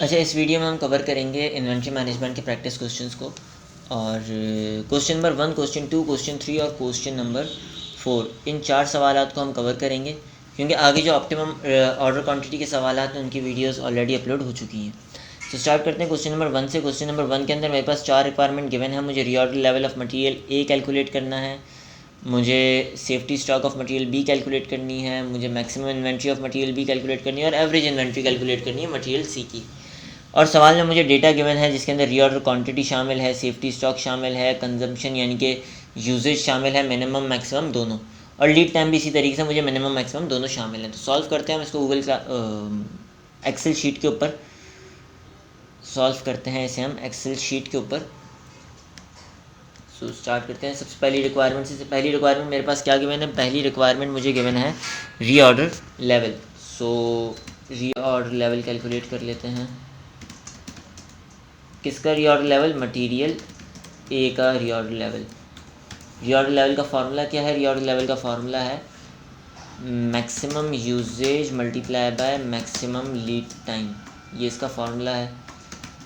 अच्छा, इस वीडियो में हम कवर करेंगे इन्वेंट्री मैनेजमेंट के प्रैक्टिस क्वेश्चंस को, और क्वेश्चन नंबर 1, क्वेश्चन 2, क्वेश्चन 3 और क्वेश्चन नंबर 4, इन 4 सवालात को हम कवर करेंगे, क्योंकि आगे जो ऑप्टिमम ऑर्डर क्वांटिटी के सवालात हैं उनकी वीडियोस ऑलरेडी अपलोड हो चुकी हैं। तो स्टार्ट करते हैं क्वेश्चन नंबर 1 से। क्वेश्चन नंबर 1 के अंदर मेरे पास 4 रिक्वायरमेंट गिवन है। मुझे reorder level of material A calculate करना है, मुझे safety stock of material B calculate करनी है, मुझे maximum inventory of material B calculate करनी है और एवरेज इन्वेंट्री कैलकुलेट करनी है मटेरियल सी की। और सवाल में मुझे डेटा गिवन है जिसके अंदर रीऑर्डर क्वांटिटी शामिल है, सेफ्टी स्टॉक शामिल है, कंजम्पशन यानी कि यूजेज शामिल है, मिनिमम मैक्सिमम दोनों, और लीड टाइम भी इसी तरीके से मुझे मिनिमम मैक्सिमम दोनों शामिल हैं। तो सॉल्व करते हैं हम इसको एक्सेल शीट के ऊपर सॉल्व करते हैं इसे हम एक्सेल शीट के ऊपर। सो स्टार्ट करते हैं सबसे पहली रिक्वायरमेंट से। पहली रिक्वायरमेंट मेरे पास क्या गिवन है? पहली रिक्वायरमेंट मुझे गिवन है reorder level. So reorder level calculate कर लेते हैं। किसका रीऑर्डर लेवल? मटेरियल ए का रीऑर्डर लेवल। रीऑर्डर लेवल का फार्मूला क्या है? रीऑर्डर लेवल का फार्मूला है maximum usage multiply by maximum lead time, ये इसका फार्मूला है।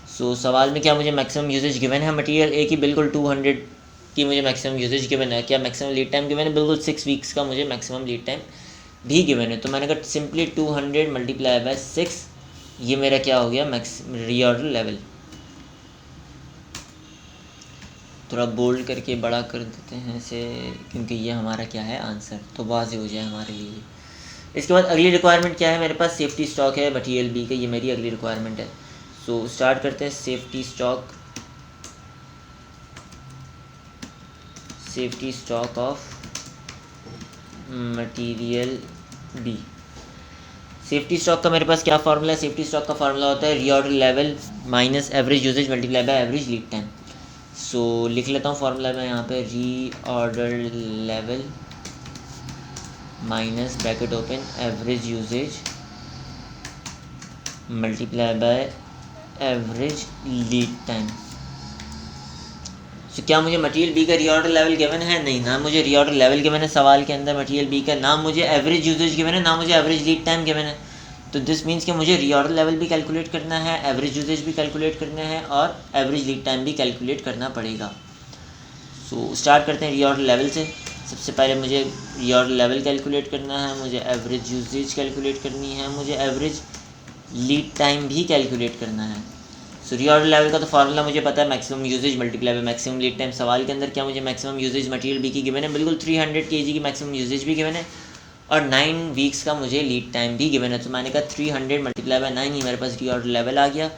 सो सवाल में क्या मुझे मैक्सिमम यूजेज गिवन है मटेरियल ए की? बिल्कुल 200 की मुझे मैक्सिमम यूजेज गिवन है। क्या मैक्सिमम लीड टाइम गिवन है? बिल्कुल 6 वीक्स का मुझे मैक्सिमम लीड टाइम भी गिवन है। तो मैंने कहा सिंपली 200 मल्टीप्लाई बाय 6, ये मेरा क्या हो गया? Reorder level. थोड़ा बोल्ड करके बड़ा कर देते हैं इसे, क्योंकि ये हमारा क्या है? आंसर, तो वाज़ेह हो जाए हमारे लिए। इसके बाद अगली रिक्वायरमेंट क्या है मेरे पास? सेफ्टी स्टॉक है मटेरियल बी का, ये मेरी अगली रिक्वायरमेंट है। सो स्टार्ट करते हैं। Safety stock of material B. Safety stock का मेरे पास क्या फार्मूला है? सेफ्टी स्टॉक का फार्मूला होता है reorder level minus average usage multiply by average lead time. So लिख लेता हूँ फार्मूला में यहाँ पे, reorder level minus bracket open average usage multiply by average lead time. So क्या मुझे मटेरियल बी का रीऑर्डर लेवल गिवन है? नहीं, ना मुझे रीऑर्डर लेवल गिवन है सवाल के अंदर मटेरियल बी का, ना मुझे एवरेज यूजेज गिवन है, ना मुझे एवरेज लीड टाइम गिवन है। तो दिस मीन्स कि मुझे रीऑर्डर लेवल भी कैलकुलेट करना है, एवरेज यूजेज भी कैलकुलेट करना है और एवरेज लीड टाइम भी कैलकुलेट करना पड़ेगा। सो स्टार्ट करते हैं रीऑर्डर लेवल से। सबसे पहले मुझे रीऑर्डर लेवल कैलकुलेट करना है, मुझे एवरेज यूजेज कैलकुलेट करनी है, मुझे एवरेज लीड टाइम भी कैलकुलेट करना है। सो रीऑर्डर लेवल का तो फार्मूला मुझे पता है, maximum usage multiply by maximum lead time. सवाल के अंदर क्या मुझे मैक्सिमम यूजेज मटेरियल बी की गिवन है? बिल्कुल 300 kg की मैक्सिमम यूजेज भी गिवन है और 9 वीक्स का मुझे लीड टाइम भी गिवन है। तो मैंने कहा 300 मल्टीप्लाई बाय 9 ही मेरे पास रीऑर्डर लेवल आ गया।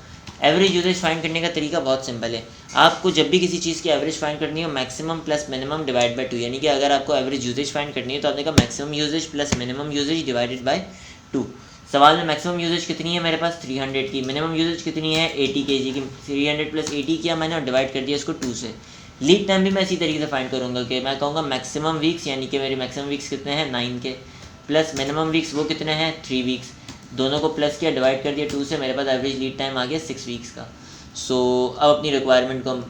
एवरेज यूजेज फाइंड करने का तरीका बहुत सिंपल है। आपको जब भी किसी चीज़ की एवरेज फाइंड करनी हो, maximum plus minimum divide by 2, यानी कि अगर आपको एवरेज यूजेज फाइंड करनी है तो आपने कहा maximum usage plus minimum usage divided by 2। सवाल में मैक्सिमम यूजेज कितनी है मेरे पास? 300 की। मिनिमम यूजेज कितनी है? 80 kg की। 300 प्लस 80 किया मैंने और डिवाइड कर दिया इसको 2 से। लीड टाइम भी मैं इसी तरीके से फाइंड करूँगा कि मैं कहूँगा मैक्सिमम वीक्स, यानी कि मेरे मैक्सिमम वीक्स कितने हैं? 9 के, प्लस मिनिमम वीक्स वो कितने हैं? 3 वीक्स। दोनों को प्लस किया, डिवाइड कर दिया 2 से, मेरे पास एवरेज लीड टाइम आ गया 6 वीक्स का। सो अब अपनी रिक्वायरमेंट को हम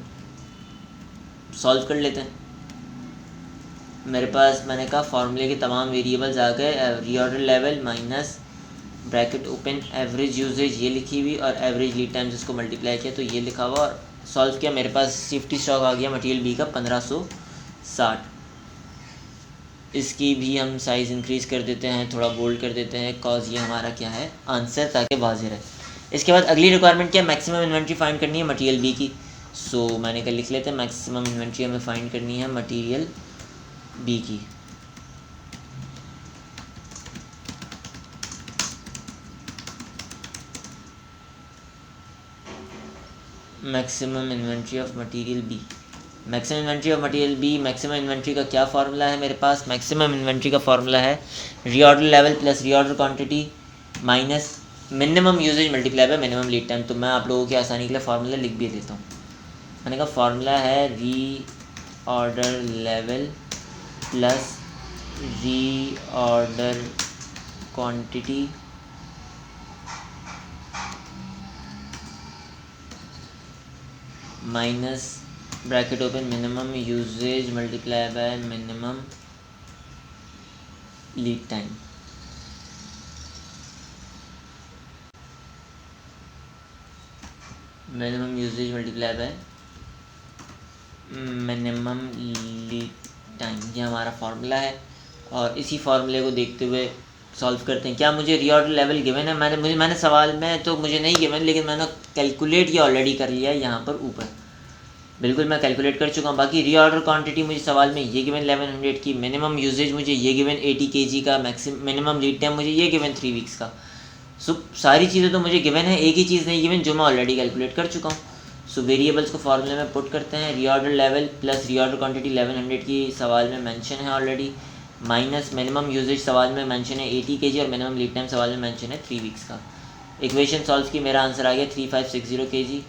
सॉल्व कर लेते हैं। मेरे पास मैंने कहा फार्मूले के तमाम वेरिएबल्स आ गए। Reorder level minus bracket open average usage ये लिखी हुई और एवरेज लीड टाइम जिसको मल्टीप्लाई किया तो ये लिखा हुआ, और सॉल्व किया। मेरे पास सेफ्टी स्टॉक आ गया मटेरियल बी का 1560। इसकी भी हम साइज़ इंक्रीज़ कर देते हैं, थोड़ा बोल्ड कर देते हैं, कॉज ये हमारा क्या है? आंसर, ताकि वाज़ेह रहे। इसके बाद अगली रिक्वायरमेंट क्या? मैक्सिमम इन्वेंट्री फाइंड करनी है मटेरियल बी की। सो मैंने कल लिख लेते हैं, मैक्सिमम इन्वेंट्री हमें फाइंड करनी है मटेरियल बी की। Maximum inventory of material B. Maximum inventory of material B, maximum inventory का क्या फार्मूला है मेरे पास? मैक्सिमम इन्वेंट्री का फार्मूला है reorder level plus reorder quantity minus minimum usage multiply by minimum lead time. तो मैं आप लोगों की आसानी के लिए फार्मूला लिख भी देता हूँ। मैंने कहा फार्मूला है reorder level plus reorder quantity minus bracket open minimum usage multiply by minimum lead time. Minimum usage multiply by minimum lead time, ये हमारा फार्मूला है। और इसी फार्मूले को देखते हुए सॉल्व करते हैं। क्या मुझे रीऑर्डर लेवल गिवन है? मैंने सवाल में तो मुझे नहीं गिवन, लेकिन मैंने कैलकुलेट ये ऑलरेडी कर लिया है यहाँ पर ऊपर, बिल्कुल मैं कैलकुलेट कर चुका हूँ। बाकी रीऑर्डर क्वांटिटी मुझे सवाल में ये गिवन 1100 की, मिनिमम यूजेज मुझे ये गिवन 80 kg का, मिनिमम लीड टाइम मुझे ये गिवन 3 वीक्स का। सारी चीज़ें तो मुझे गिवन है, एक ही चीज़ नहीं गिवन जो मैं ऑलरेडी कैलकुलेट कर चुका हूँ। वेरिएबल्स को फॉर्मूले में पुट करते हैं। Reorder level plus reorder quantity 1100 की सवाल में मेंशन है ऑलरेडी, माइनस मिनिमम यूजेज सवाल में मेंशन है 80 kg और मिनिमम लीड टाइम सवाल में मेंशन है 3 वीक्स का। इक्वेशन सॉल्व की, मेरा आंसर आ गया 3560 kg।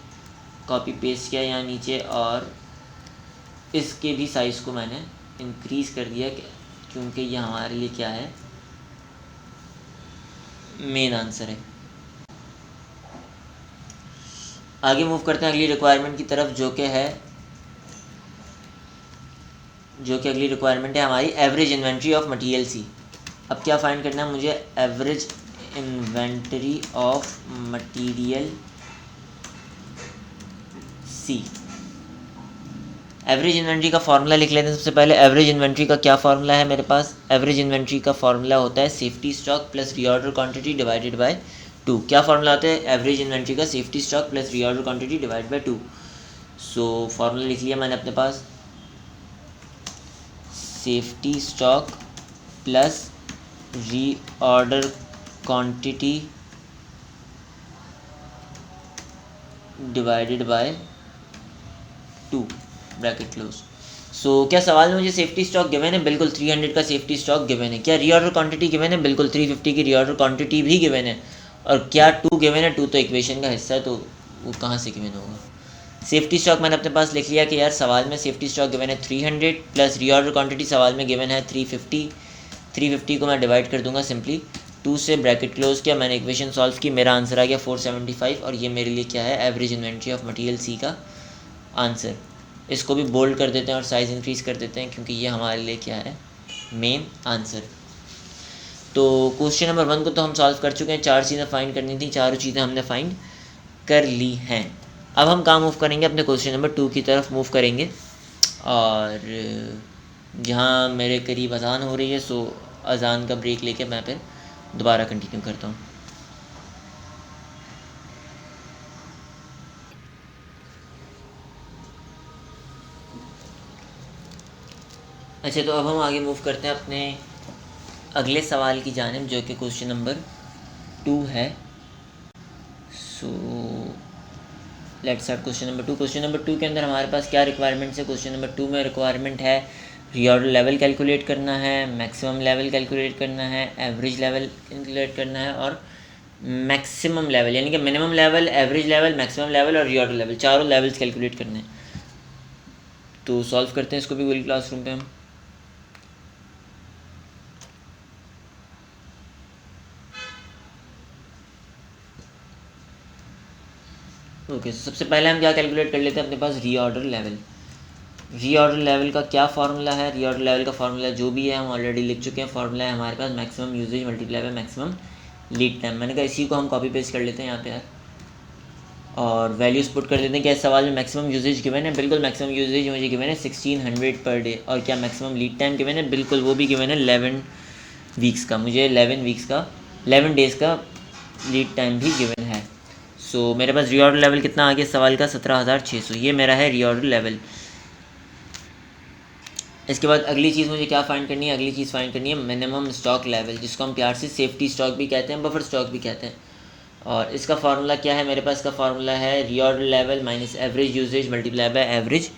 कॉपी पेस्ट किया यहाँ नीचे, और इसके भी साइज़ को मैंने इंक्रीज़ कर दिया क्योंकि ये हमारे लिए क्या है, मेन आंसर है। आगे मूव करते हैं अगली रिक्वायरमेंट की तरफ, जो कि अगली रिक्वायरमेंट है हमारी average inventory of material C. अब क्या फाइंड करना है मुझे? Average inventory of material C. Average inventory का फार्मूला लिख लेते हैं सबसे पहले। एवरेज इन्वेंट्री का क्या फार्मूला है मेरे पास? एवरेज इन्वेंट्री का फार्मूला होता है safety stock plus reorder quantity divided by 2। क्या फार्मूला होता है एवरेज इन्वेंट्री का? Safety stock plus reorder quantity divide by 2। So formula लिख लिया मैंने अपने पास, safety stock plus reorder quantity divided by 2 bracket close. So क्या सवाल में मुझे सेफ्टी स्टॉक गिवन है? बिल्कुल 300 का सेफ्टी स्टॉक गिवन है। क्या रीऑर्डर क्वांटिटी गिवन है? बिल्कुल 350 की रीऑर्डर क्वांटिटी भी गिवन है। और क्या 2 गिवन है? 2 तो इक्वेशन का हिस्सा है, तो वो कहाँ से गिवन होगा? सेफ्टी स्टॉक मैंने अपने पास लिख लिया कि यार सवाल में सेफ्टी स्टॉक गिवन है 300 प्लस रीऑर्डर क्वांटिटी सवाल में गिवन है 350। 350 को मैं डिवाइड कर दूंगा सिंपली 2 से, ब्रैकेट क्लोज किया, मैंने इक्वेशन सॉल्व की, मेरा आंसर आ गया 475। और ये मेरे लिए क्या है? एवरेज इन्वेंट्री ऑफ मटेरियल सी का आंसर। इसको भी बोल्ड कर देते हैं और साइज़ इंक्रीज़ कर देते हैं क्योंकि ये हमारे लिए क्या है? Main answer. तो क्वेश्चन नंबर 1 को तो हम सॉल्व कर चुके हैं। 4 चीज़ें फाइंड करनी थी, चारों चीज़ें हमने फाइंड कर ली हैं। अब हम कहाँ मूव करेंगे? अपने क्वेश्चन नंबर 2 की तरफ मूव करेंगे। और जहाँ मेरे करीब अजान हो रही है, सो अजान का ब्रेक लेके मैं फिर दोबारा कंटिन्यू करता हूँ। अच्छा, तो अब हम आगे मूव करते हैं अपने अगले सवाल की जानिब, जो कि क्वेश्चन नंबर 2 है। So let's start question number 2। Question number 2 के अंदर हमारे पास क्या रिक्वायरमेंट्स है? क्वेश्चन नंबर 2 में रिक्वायरमेंट है रीऑर्डर लेवल कैलकुलेट करना है, मैक्सिमम लेवल कैलकुलेट करना है, एवरेज लेवल कैलकुलेट करना है, और मैक्सिमम लेवल यानी कि minimum level, average level, maximum level और रीऑर्डर लेवल, चारों लेवल्स कैलकुलेट करने हैं। तो सॉल्व करते हैं इसको भी गूगल क्लासरूम पे हम। ओके, सबसे पहले हम क्या कैलकुलेट कर लेते हैं अपने पास? Reorder level. रीऑर्डर लेवल का क्या फार्मूला है? रीऑर्डर लेवल का फार्मूला जो भी है हम ऑलरेडी लिख चुके हैं। फार्मूला है हमारे पास maximum usage multiply by maximum lead time. मैंने कहा इसी को हम कॉपी पेस्ट कर लेते हैं यहाँ पे यार, और वैल्यूज़ पुट कर देते हैं। क्या इस सवाल में मैक्सिमम यूजेज गिवन है? बिल्कुल मैक्सिमम यूजेज मुझे गिवन है 1600 पर डे। और क्या मैक्सिमम लीड टाइम गिवन है? बिल्कुल वो भी गिवन है 11 वीक्स का। मुझे 11 डेज़ का लीड टाइम भी गिवन है। सो मेरे पास रीऑर्डर लेवल कितना आ गया सवाल का? 17,600। ये मेरा है रीऑर्डर लेवल। इसके बाद अगली चीज़ मुझे क्या फाइंड करनी है? अगली चीज़ फाइंड करनी है मिनिमम स्टॉक लेवल, जिसको हम प्यार से सेफ्टी स्टॉक भी कहते हैं, बफर स्टॉक भी कहते हैं। और इसका फार्मूला क्या है मेरे पास? इसका फार्मूला है reorder level minus average usage multiply by average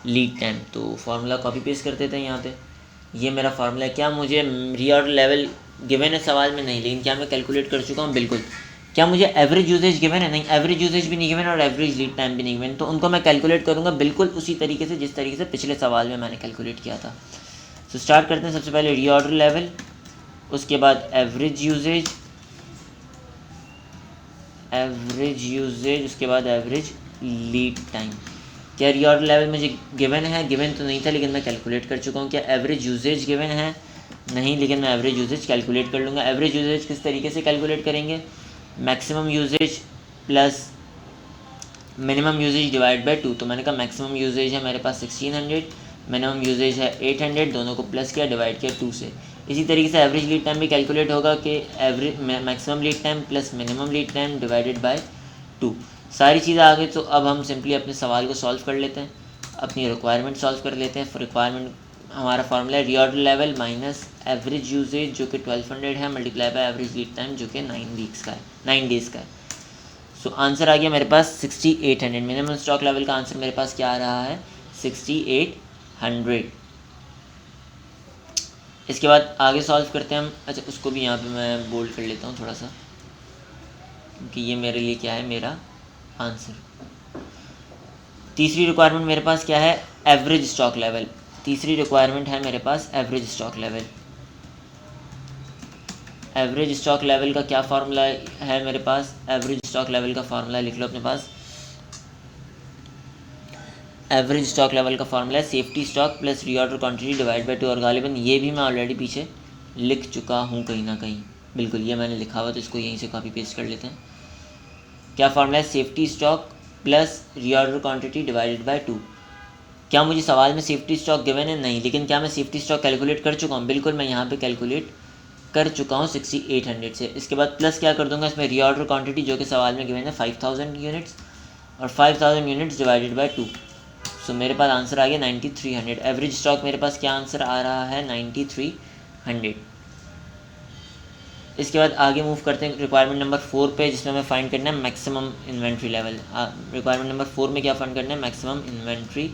lead time. तो फार्मूला कॉपी पेस्ट कर देते हैं यहाँ पे। ये मेरा फार्मूला है। क्या मुझे रीऑर्डर लेवल गिवन है सवाल में? नहीं, लेकिन क्या मैं कैलकुलेट कर चुका हूँ? बिल्कुल। क्या मुझे एवरेज यूजेज गिवन है? नहीं, एवरेज यूजेज भी नहीं गिवन और एवरेज लीड टाइम भी नहीं गिवन। तो उनको मैं कैलकुलेट करूँगा बिल्कुल उसी तरीके से जिस तरीके से पिछले सवाल में मैंने कैलकुलेट किया था। तो स्टार्ट करते हैं सबसे पहले रीऑर्डर लेवल, उसके बाद एवरेज यूजेज, उसके बाद एवरेज लीड टाइम। क्या रीऑर्डर लेवल मुझे गिवन है? गिवन तो नहीं था, लेकिन मैं कैलकुलेट कर चुका हूँ। क्या एवरेज यूजेज गिवन है? नहीं, लेकिन मैं एवरेज यूजेज कैलकुलेट कर लूँगा। एवरेज यूजेज किस तरीके से कैलकुलेट करेंगे? Maximum usage plus minimum usage divide by 2, तो मैंने कहा मैक्सिमम यूजेज है मेरे पास 1600, मिनिमम यूजेज है 800, दोनों को प्लस किया, डिवाइड किया 2 से। इसी तरीके से एवरेज लीड टाइम भी कैलकुलेट होगा कि average maximum lead time plus minimum lead time divided by 2। सारी चीज़ें आ गई, तो अब हम सिंपली अपने सवाल को सॉल्व कर लेते हैं, अपनी रिक्वायरमेंट सॉल्व कर लेते हैं। रिक्वायरमेंट हमारा फार्मूला है reorder level minus average usage जो कि 1200 है, multiply by average lead time जो कि 9 वीक्स का है, 9 डेज़ का है। सो आंसर आ गया मेरे पास 6800। मिनिमम स्टॉक लेवल का आंसर मेरे पास क्या आ रहा है, 6800। इसके बाद आगे सॉल्व करते हैं हम। अच्छा, उसको भी यहाँ पे मैं बोल्ड कर लेता हूँ थोड़ा सा, क्योंकि ये मेरे लिए क्या है, मेरा आंसर। तीसरी रिक्वायरमेंट मेरे पास क्या है, एवरेज स्टॉक लेवल। तीसरी रिक्वायरमेंट है मेरे पास average stock level. Average stock level का क्या फार्मूला है मेरे पास, एवरेज स्टॉक लेवल का फार्मूला लिख लो अपने पास। एवरेज स्टॉक लेवल का फार्मूला है safety stock plus reorder quantity divide by 2, और गालिबन ये भी मैं ऑलरेडी पीछे लिख चुका हूँ कहीं ना कहीं। बिल्कुल, ये मैंने लिखा हुआ, तो इसको यहीं से कॉपी पेस्ट कर लेते हैं। क्या फार्मूला है, safety stock plus reorder quantity divided by 2। क्या मुझे सवाल में सेफ्टी स्टॉक गिवन है, नहीं, लेकिन क्या मैं सेफ्टी स्टॉक कैलकुलेट कर चुका हूँ, बिल्कुल मैं यहाँ पे कैलकुलेट कर चुका हूँ 6800 से। इसके बाद प्लस क्या कर दूंगा इसमें, रीऑर्डर क्वांटिटी जो कि सवाल में गिवन है 5000 यूनिट्स, और 5000 यूनिट्स डिवाइडेड बाय 2। सो मेरे पास आंसर आ गया 9300। एवरेज स्टॉक मेरे पास क्या आंसर आ रहा है, 9300। इसके बाद आगे मूव करते हैं रिक्वायरमेंट नंबर 4 पे, जिसमें हमें फाइंड करना है maximum inventory level. Requirement number 4 में क्या फाइंड करना है, maximum inventory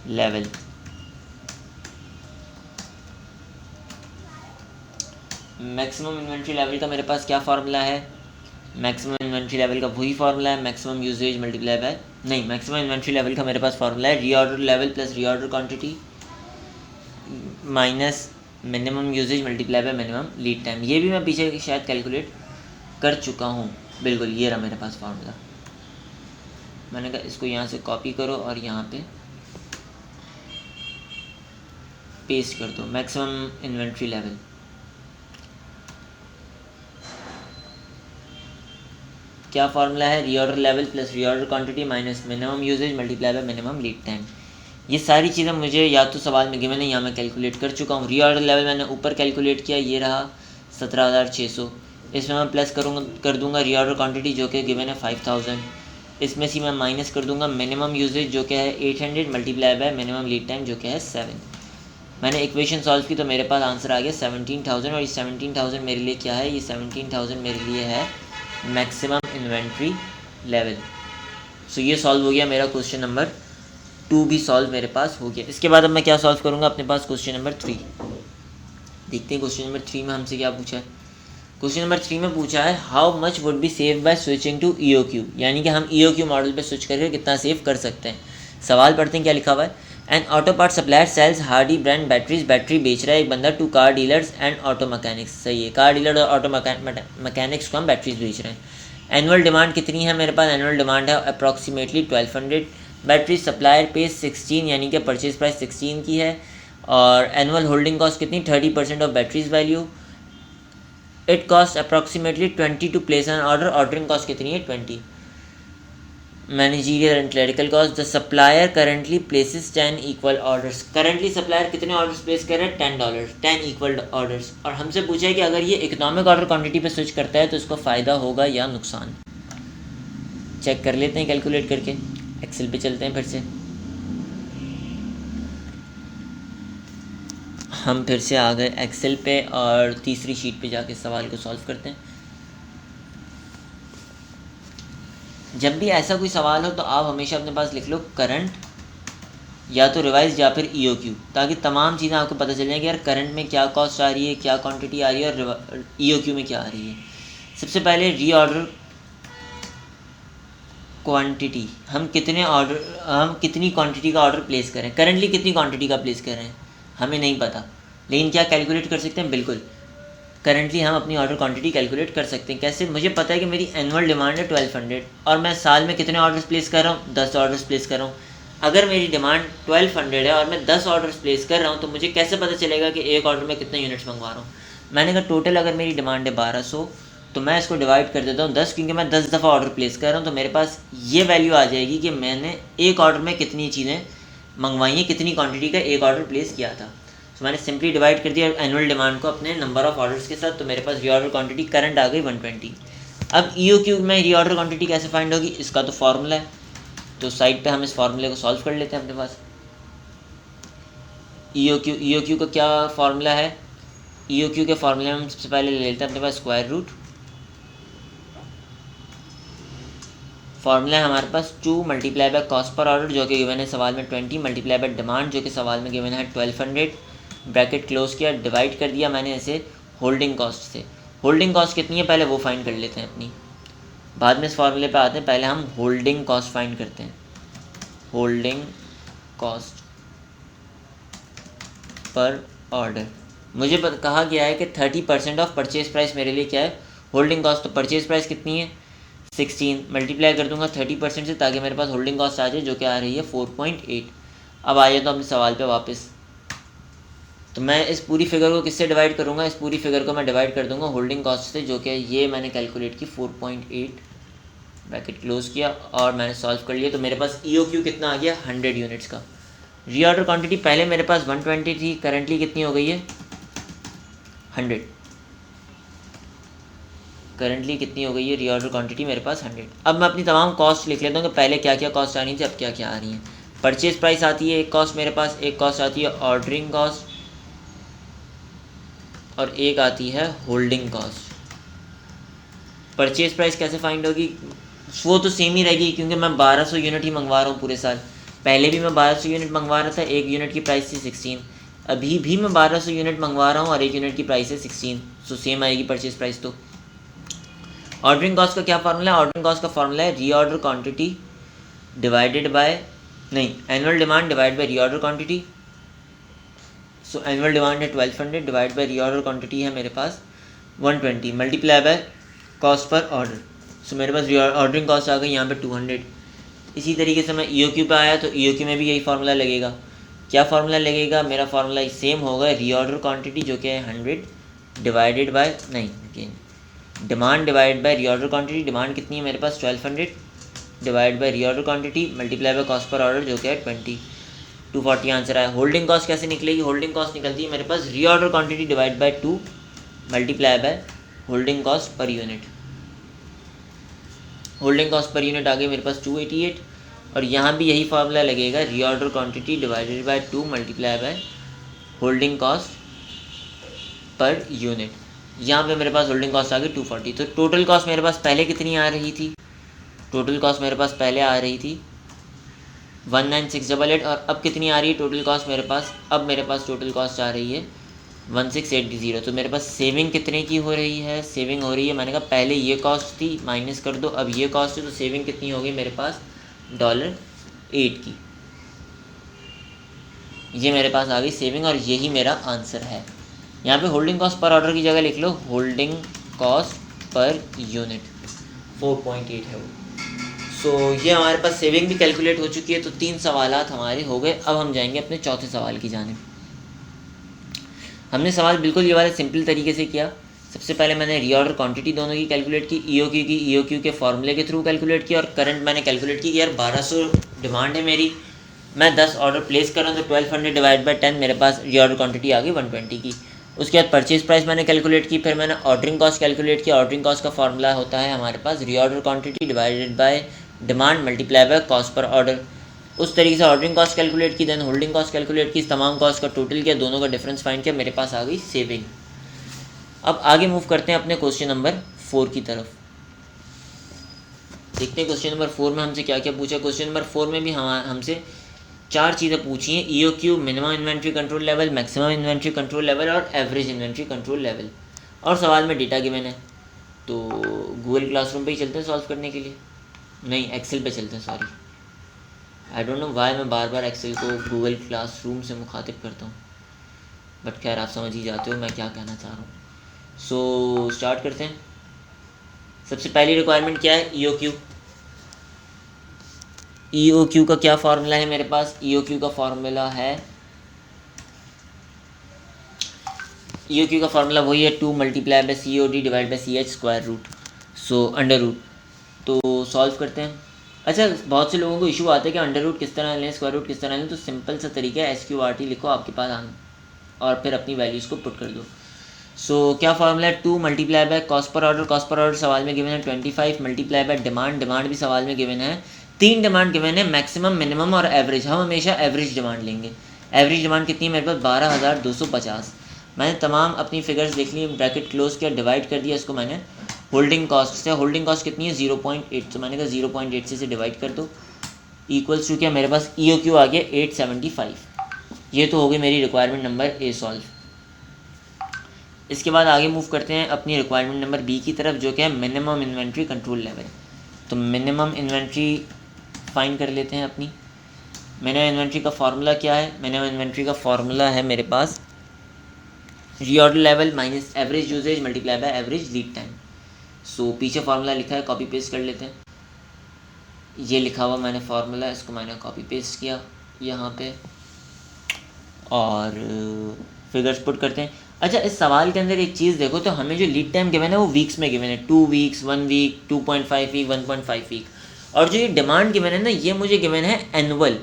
level. Maximum inventory level का मेरे पास क्या फार्मूला है, मैक्सिमम इन्वेंट्री लेवल का वही फार्मूला है, मैक्सिमम यूजेज मल्टीप्लाई बाय, नहीं, मैक्सिमम इन्वेंट्री लेवल का मेरे पास फार्मूला है reorder level plus reorder quantity minus minimum usage multiply by minimum lead time. ये भी मैं पीछे शायद कैलकुलेट कर चुका हूँ। बिल्कुल, ये रहा मेरे पास फार्मूला। मैंने कहा इसको यहाँ से कॉपी करो और यहाँ पे पेस्ट कर दो, मैक्सिमम इन्वेंट्री लेवल। क्या फार्मूला है, reorder level plus reorder quantity minus minimum usage multiply by minimum lead time. ये सारी चीज़ें मुझे या तो सवाल में गिवन है या मैं कैलकुलेट कर चुका हूँ। रीऑर्डर लेवल मैंने ऊपर कैलकुलेट किया, ये रहा 17600। इसमें मैं प्लस कर दूंगा रीऑर्डर क्वांटिटी जो कि गिवन है 5000। इसमें से मैं माइनस कर दूंगा मिनिमम यूजेज जो कि है 800 multiply by minimum lead time जो कि है 7। मैंने इक्वेशन सॉल्व की तो मेरे पास आंसर आ गया 17000, और ये 17000 मेरे लिए क्या है, ये 17000 मेरे लिए है मैक्सिमम इन्वेंट्री लेवल। सो ये सॉल्व हो गया मेरा क्वेश्चन नंबर 2 भी सॉल्व मेरे पास हो गया। इसके बाद अब मैं क्या सॉल्व करूँगा, अपने पास क्वेश्चन नंबर 3। देखते हैं क्वेश्चन नंबर 3 में हमसे क्या पूछा है। क्वेश्चन नंबर 3 में पूछा है how much would be save by switching to EOQ, यानी कि हम EOQ मॉडल पे स्विच करके कितना सेव कर सकते हैं। सवाल पढ़ते हैं क्या लिखा हुआ है। An auto part supplier sells Hardy brand batteries, battery बेच रहा है एक बंदा to car dealers and auto mechanics. सही है, कार डीलर और ऑटो मैकेनिक्स को हम बैटरीज बेच रहे हैं। एनुअल डिमांड कितनी है मेरे पास, एनुअल डिमांड है अप्रॉक्सीमेटली 1200। बैटरी सप्लायर पे 16 यानी कि परचेज प्राइस 16 की है, और एनुअल होल्डिंग कॉस्ट कितनी, 30% of batteries value. It cost approximately 20 to place an order, ordering cost कितनी है 20। Managerial and clerical cost, the supplier currently places 10 equal orders. Currently supplier कितने ऑर्डर्स प्लेस कर रहे हैं, $10, 10 इक्वल ऑर्डर्स। और हमसे पूछा है कि अगर ये इकोनॉमिक ऑर्डर क्वांटिटी पे स्विच करता है तो इसको फ़ायदा होगा या नुकसान। चेक कर लेते हैं कैलकुलेट करके। एक्सेल पे चलते हैं फिर से, हम फिर से आ गए एक्सेल पे और तीसरी शीट पे जाके सवाल को सॉल्व करते हैं। जब भी ऐसा कोई सवाल हो तो आप हमेशा अपने पास लिख लो करंट या तो रिवाइज या फिर EOQ, ताकि तमाम चीज़ें आपको पता चल जाए कि यार करंट में क्या कॉस्ट आ रही है, क्या क्वांटिटी आ रही है, और EOQ में क्या आ रही है। सबसे पहले रीऑर्डर क्वांटिटी, हम कितनी क्वांटिटी का ऑर्डर प्लेस करें, करंटली कितनी क्वांटिटी का प्लेस कर रहे हैं हमें नहीं पता, लेकिन क्या कैलकुलेट कर सकते हैं, बिल्कुल करंटली हम अपनी ऑर्डर क्वांटिटी कैलकुलेट कर सकते हैं। कैसे, मुझे पता है कि मेरी एनुअल डिमांड है 1200 और मैं साल में कितने ऑर्डर्स प्लेस कर रहा हूँ, 10 ऑर्डर्स प्लेस कर रहा हूँ। अगर मेरी डिमांड 1200 है और मैं 10 ऑर्डर्स प्लेस कर रहा हूँ तो मुझे कैसे पता चलेगा कि एक ऑर्डर में कितने यूनिट्स मंगवा रहा हूँ। मैंने कहा टोटल अगर मेरी डिमांड है 1200 तो मैं इसको डिवाइड कर देता हूँ 10, क्योंकि मैं 10 दफ़ा ऑर्डर प्लेस कर रहा हूँ, तो मेरे पास ये वैल्यू आ जाएगी कि मैंने एक ऑर्डर में कितनी चीज़ें मंगवाई हैं, कितनी क्वांटिटी का एक ऑर्डर प्लेस किया था। तो मैंने सिंपली डिवाइड कर दिया एनुअल डिमांड को अपने नंबर ऑफ़ ऑर्डर्स के साथ, तो मेरे पास रीऑर्डर क्वांटिटी करंट आ गई 120। अब EOQ में रीऑर्डर क्वांटिटी कैसे फाइंड होगी, इसका तो फार्मूला है, तो साइड पे हम इस फार्मूले को सॉल्व कर लेते हैं। अपने पास EOQ का क्या फार्मूला है, EOQ के फार्मूले में हम सबसे पहले ले लेते हैं अपने पास स्क्वायर रूट। फार्मूला है हमारे पास 2 multiply by cost per order जो कि गिवन है सवाल में 20, मल्टीप्लाई बाय डिमांड जो कि सवाल में गिवन है 1200, ब्रैकेट क्लोज किया, डिवाइड कर दिया मैंने इसे होल्डिंग कॉस्ट से। होल्डिंग कॉस्ट कितनी है पहले वो फाइंड कर लेते हैं अपनी, बाद में इस फार्मूले पे आते हैं, पहले हम होल्डिंग कॉस्ट फाइंड करते हैं। होल्डिंग कॉस्ट पर ऑर्डर, मुझे कहा गया है कि 30% ऑफ परचेज प्राइस मेरे लिए क्या है, होल्डिंग कॉस्ट। तो परचेज प्राइस कितनी है 16, मल्टीप्लाई कर दूंगा 30% से ताकि मेरे पास होल्डिंग कॉस्ट आ जाए जो कि आ रही है 4.8। अब आ जाए तो अपने सवाल पे वापस, तो मैं इस पूरी फिगर को किससे डिवाइड करूंगा, इस पूरी फिगर को मैं डिवाइड कर दूंगा होल्डिंग कॉस्ट से जो कि ये मैंने कैलकुलेट की 4.8, ब्रैकेट क्लोज किया और मैंने सॉल्व कर लिया। तो मेरे पास EOQ कितना आ गया 100 यूनिट्स का। रीऑर्डर क्वांटिटी पहले मेरे पास 120 थी, करंटली कितनी हो गई है 100। करंटली कितनी हो गई है रीऑर्डर क्वांटिटी मेरे पास 100। अब मैं अपनी तमाम कॉस्ट लिख लेता हूँ कि पहले क्या क्या कॉस्ट आ रही थी, अब क्या क्या आ रही हैं। परचेज प्राइस आती है एक कॉस्ट मेरे पास, एक कॉस्ट आती है ऑर्डरिंग कॉस्ट और एक आती है होल्डिंग कॉस्ट। परचेज प्राइस कैसे फाइंड होगी, वो तो सेम ही रहेगी क्योंकि मैं 1200 यूनिट ही मंगवा रहा हूँ पूरे साल। पहले भी मैं 1200 यूनिट मंगवा रहा था, एक यूनिट की प्राइस थी 16, अभी भी मैं 1200 यूनिट मंगवा रहा हूँ और एक यूनिट की प्राइस है 16, सो सेम आएगी परचेज प्राइस। तो ऑर्डरिंग कॉस्ट का क्या फार्मूला है, ऑर्डरिंग कॉस्ट का फार्मूला है reorder quantity divided by annual demand divide by reorder quantity. So annual demand है 1200 डिवाइड बाय रीऑर्डर क्वांटिटी है मेरे पास 120, multiply by cost per order. So मेरे पास ऑर्डरिंग कॉस्ट आ गई यहाँ पे 200। इसी तरीके से मैं EOQ पे आया तो EOQ में भी यही फार्मूला लगेगा। क्या फार्मूला लगेगा, मेरा फार्मूला सेम होगा, रीऑर्डर क्वांटिटी जो कि है 100 divided by demand divide by reorder quantity. Demand कितनी है मेरे पास 1200 divide by reorder quantity multiply by cost per order जो कि है 20, 240 आंसर आया। होल्डिंग कॉस्ट कैसे निकलेगी, होल्डिंग कॉस्ट निकलती है मेरे पास reorder quantity divide by 2 multiply by holding cost per unit. Holding cost per unit आ गई मेरे पास 288 और यहाँ भी यही फार्मूला लगेगा reorder quantity divided by 2 multiply by holding cost per unit. यहाँ पे मेरे पास होल्डिंग कॉस्ट आ गई 240। तो टोटल कॉस्ट मेरे पास पहले कितनी आ रही थी, टोटल कॉस्ट मेरे पास पहले आ रही थी 19688 और अब कितनी आ रही है टोटल कॉस्ट मेरे पास, अब मेरे पास टोटल कॉस्ट आ रही है 1680। तो मेरे पास सेविंग कितने की हो रही है, सेविंग हो रही है, मैंने कहा पहले ये कॉस्ट थी माइनस कर दो, अब ये कॉस्ट है, तो सेविंग कितनी हो गई मेरे पास $8 की। ये मेरे पास आ गई सेविंग और यही मेरा आंसर है। यहाँ पे होल्डिंग कॉस्ट पर ऑर्डर की जगह लिख लो होल्डिंग कॉस्ट पर यूनिट 4.8 है वो। सो ये हमारे पास सेविंग भी कैलकुलेट हो चुकी है। तो 3 सवालात हमारे हो गए। अब हम जाएंगे अपने चौथे सवाल की जानिब। हमने सवाल बिल्कुल ये वाला सिंपल तरीके से किया। सबसे पहले मैंने रीऑर्डर क्वांटिटी दोनों की कैलकुलेट की, EOQ के फॉर्मूले के थ्रू कैलकुलेट की और करंट मैंने कैलकुलेट की। यार 1200 डिमांड है मेरी, मैं 10 ऑर्डर प्लेस कर रहा हूँ तो 1200 डिवाइड बाय 10 मेरे पास रीऑर्डर क्वांटिटी आ गई 120 की। उसके बाद परचेज प्राइस मैंने कैलकुलेट की, फिर मैंने ऑर्डरिंग कॉस्ट कैलकुलेट किया। ऑर्डरिंग कॉस्ट का फॉर्मूला होता है हमारे पास reorder quantity divided by demand multiply by cost per order. उस तरीके से ऑर्डरिंग कॉस्ट कैलकुलेट की, देन होल्डिंग कॉस्ट कैलकुलेट की, इस तमाम कॉस्ट का टोटल किया, दोनों का डिफरेंस फाइंड किया, मेरे पास आ गई सेविंग। अब आगे मूव करते हैं अपने क्वेश्चन नंबर 4 की तरफ। देखते हैं क्वेश्चन नंबर 4 में हमसे क्या क्या पूछा। क्वेश्चन नंबर 4 में भी हमसे 4 चीज़ें पूछी हैं, EOQ minimum inventory control level, maximum inventory control level और एवरेज इन्वेंट्री कंट्रोल लेवल। और सवाल में डेटा गिवन है। तो गूगल क्लासरूम पे ही चलते हैं सॉल्व करने के लिए, नहीं एक्सेल पे चलते हैं, sorry I don't know why मैं बार बार एक्सेल को गूगल क्लासरूम से मुखातिब करता हूँ, बट खैर आप समझ ही जाते हो मैं क्या कहना चाह रहा हूँ। सो स्टार्ट करते हैं। सबसे पहली रिक्वायरमेंट क्या है, EOQ का क्या फार्मूला है मेरे पास, EOQ का फार्मूला है EOQ का फार्मूला वही है 2 multiply by COD divide by CH square root, so under root. तो सॉल्व करते हैं। अच्छा, बहुत से लोगों को इशू आता है कि अंडर रूट किस तरह लें, स्क्वायर रूट किस तरह लें। तो सिंपल सा तरीका है, SQRT लिखो आपके पास और फिर अपनी वैल्यूज़ को पुट कर दो। सो क्या फार्मूला है, 2 multiply by cost per order, cost per order सवाल में गिवन है 25, मल्टीप्लाई बाय डिमांड, डिमांड भी सवाल में गिवन है, 3 डिमांड गिवन है, मैक्सिमम, मिनिमम और एवरेज। हम हमेशा एवरेज डिमांड लेंगे। एवरेज डिमांड कितनी है मेरे पास, 12,250। मैंने तमाम अपनी फिगर्स देख ली, ब्रैकेट क्लोज किया, डिवाइड कर दिया इसको मैंने होल्डिंग कॉस्ट से। होल्डिंग कॉस्ट कितनी है, 0.8, तो मैंने कहा 0.8 से डिवाइड कर दो, इक्वल्स टू क्या मेरे पास EOQ आ गया 875। ये तो हो गई मेरी रिक्वायरमेंट नंबर A सॉल्व। इसके बाद आगे मूव करते हैं अपनी रिक्वायरमेंट नंबर B की तरफ, जो क्या है मिनिमम इन्वेंट्री कंट्रोल लेवल। तो मिनिमम इन्वेंट्री फाइंड कर लेते हैं अपनी। मिनिमम इन्वेंट्री का फार्मूला क्या है, मिनिमम इन्वेंट्री का फार्मूला है मेरे पास reorder level minus average usage multiply by average lead time. So पीछे फार्मूला लिखा है, कॉपी पेस्ट कर लेते हैं। ये लिखा हुआ मैंने फार्मूला, इसको मैंने कॉपी पेस्ट किया यहाँ पे और फिगर्स पुट करते हैं। अच्छा, इस सवाल के अंदर एक चीज़ देखो, तो हमें जो लीड टाइम गिवन है वो वीक्स में गिवन है, 2 वीक्स, 1 वीक, 2.5 वीक, 1.5 वीक। और जो ये डिमांड गिवन है ना, ये मुझे गिवन है एनुअल।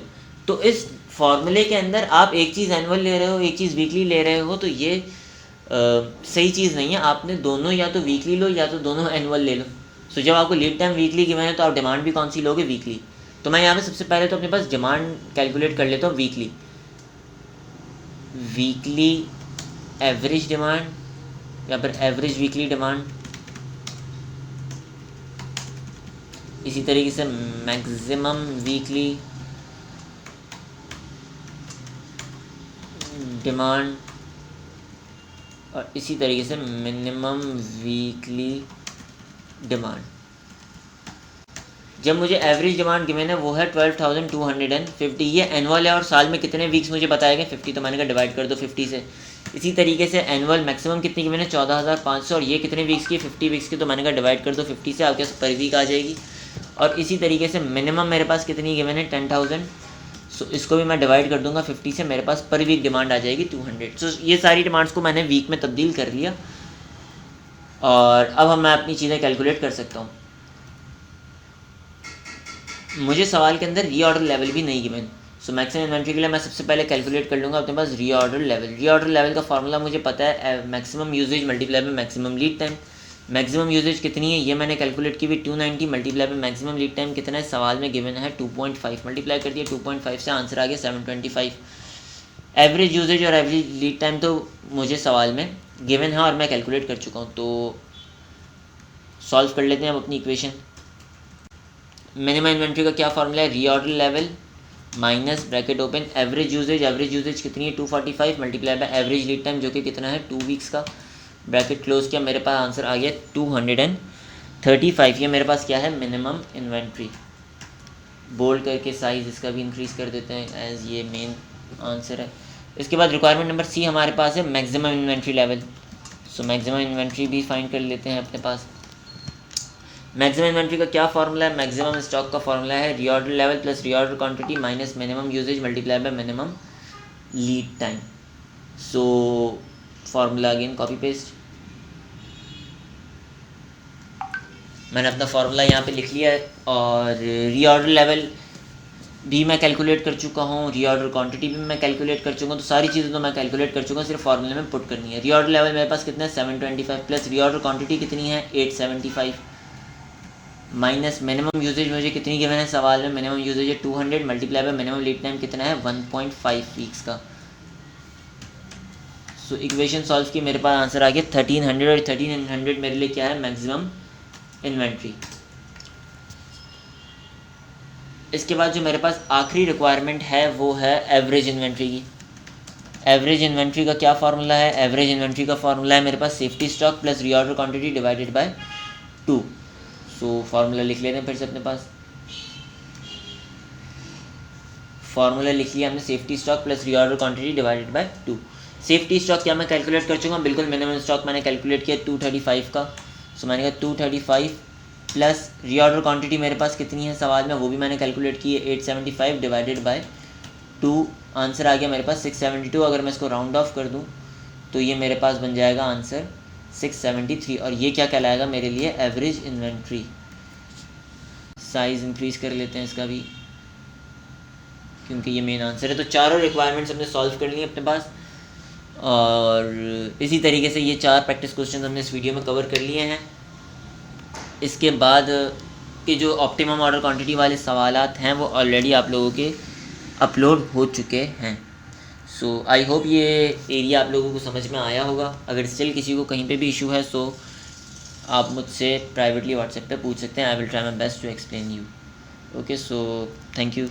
तो इस फॉर्मूले के अंदर आप एक चीज़ एनुअल ले रहे हो, एक चीज़ वीकली ले रहे हो, तो ये सही चीज़ नहीं है। आपने दोनों या तो वीकली लो या तो दोनों एनुअल ले लो। सो जब आपको लीड टाइम वीकली गिवन है तो आप डिमांड भी कौन सी लोगे, वीकली। तो मैं यहाँ पे सबसे पहले तो अपने पास डिमांड कैलकुलेट कर लेता हूँ वीकली एवरेज डिमांड या फिर एवरेज वीकली डिमांड। इसी तरीके से मैक्सिमम वीकली डिमांड और इसी तरीके से मिनिमम वीकली डिमांड। जब मुझे एवरेज डिमांड गिवन है वो है 12,250, ये एनुअल है और साल में कितने वीक्स मुझे बताया गया 50, तो मैंने कहा डिवाइड कर दो 50 से। इसी तरीके से एनुअल मैक्सिमम कितनी गिवन है 14,500 और ये कितने वीक्स की 50 वीक्स की, तो मैंने कहा डिवाइड कर दो 50 से, आपके पर वीक आ जाएगी। और इसी तरीके से मिनिमम मेरे पास कितनी गिवन है 10,000, सो इसको भी मैं डिवाइड कर दूंगा 50 से, मेरे पास पर वीक डिमांड आ जाएगी 200। सो ये सारी डिमांड्स को मैंने वीक में तब्दील कर लिया और अब मैं अपनी चीज़ें कैलकुलेट कर सकता हूँ। मुझे सवाल के अंदर रीऑर्डर लेवल भी नहीं गिवन, सो मैक्सिमम इन्वेंट्री के लिए मैं सबसे पहले कैलकुलेट कर लूँगा अपने पास रीऑर्डर लेवल। रीऑर्डर लेवल का फार्मूला मुझे पता है, maximum usage multiply by maximum lead time. Maximum usage कितनी है ये मैंने कैलकुलेट की हुई 290 multiply by maximum lead time कितना है, सवाल में गिवन है 2.5, मल्टीप्लाई कर दिया 2.5 से, आंसर आ गया 725। एवरेज यूजेज और एवरेज लीड टाइम तो मुझे सवाल में गिवन है और मैं कैलकुलेट कर चुका हूँ। तो सॉल्व कर लेते हैं अब अपनी इक्वेशन। मिनिमम इन्वेंट्री का क्या फार्मूला है, reorder level minus bracket open average usage कितनी है 245 multiply by average lead time जो कि कितना है 2 वीक्स का, ब्रैकेट क्लोज किया, मेरे पास आंसर आ गया 235। ये मेरे पास क्या है मिनिमम इन्वेंट्री। बोल्ड करके साइज इसका भी इंक्रीज़ कर देते हैं एज ये मेन आंसर है। इसके बाद रिक्वायरमेंट नंबर C हमारे पास है maximum inventory level. So maximum inventory भी फाइंड कर लेते हैं अपने पास। मैक्सिमम इन्वेंट्री का क्या फार्मूला है, मैक्सिमम स्टॉक का फार्मूला है reorder level plus reorder quantity minus minimum usage multiply by minimum lead time. So formula again copy paste, मैंने अपना फार्मूला यहाँ पे लिख लिया है और रीऑर्डर लेवल भी मैं कैलकुलेट कर चुका हूँ, रीऑर्डर क्वांटिटी भी मैं कैलकुलेट कर चुका हूँ। तो सारी चीज़ें तो मैं कैलकुलेट कर चुका हूँ, सिर्फ फार्मूले में पुट करनी है। रीऑर्डर लेवल मेरे पास कितना है 725 प्लस रीऑर्डर क्वांटिटी कितनी है 875 माइनस मिनिमम यूजेज मुझे कितनी गिवन है सवाल में, मिनिमम यूजेज है 200 multiply by minimum lead time कितना है 1.5 वीक्स का। सो इक्वेशन सॉल्व की, मेरे पास आंसर आ गया 1300 और 1300 मेरे लिए क्या है मैक्सिमम इन्वेंट्री। इसके बाद जो मेरे पास आखिरी रिक्वायरमेंट है वो है एवरेज इन्वेंट्री की। एवरेज इन्वेंट्री का क्या फार्मूला है, एवरेज इन्वेंट्री का फार्मूला है मेरे पास safety stock plus reorder quantity divided by 2। So formula लिख लेते हैं फिर से अपने पास, फार्मूला लिख लिया हमने safety stock plus reorder quantity divided by 2। Safety stock क्या मैं कैलकुलेट कर चुका हूँ, बिल्कुल मिनिमम स्टॉक मैंने कैलकुलेट किया 235 का। सो मैंने कहा 235 प्लस रीऑर्डर क्वांटिटी मेरे पास कितनी है सवाल में, वो भी मैंने कैलकुलेट की है 875 डिवाइडेड बाय 2, आंसर आ गया मेरे पास 672। अगर मैं इसको राउंड ऑफ कर दूँ तो ये मेरे पास बन जाएगा आंसर 673, और ये क्या कहलाएगा मेरे लिए, एवरेज इन्वेंट्री। साइज़ इंक्रीज़ कर लेते हैं इसका भी, क्योंकि ये मेन आंसर है। तो चारों रिक्वायरमेंट्स हमने सॉल्व कर ली अपने पास, और इसी तरीके से ये 4 प्रैक्टिस क्वेश्चन हमने इस वीडियो में कवर कर लिए हैं। इसके बाद के जो ऑप्टिमम ऑर्डर क्वांटिटी वाले सवालात हैं वो ऑलरेडी आप लोगों के अपलोड हो चुके हैं। सो आई होप ये एरिया आप लोगों को समझ में आया होगा। अगर स्टिल किसी को कहीं पे भी इशू है सो आप मुझसे प्राइवेटली व्हाट्सएप पे पूछ सकते हैं। I will try my best to explain you. Okay, so thank you.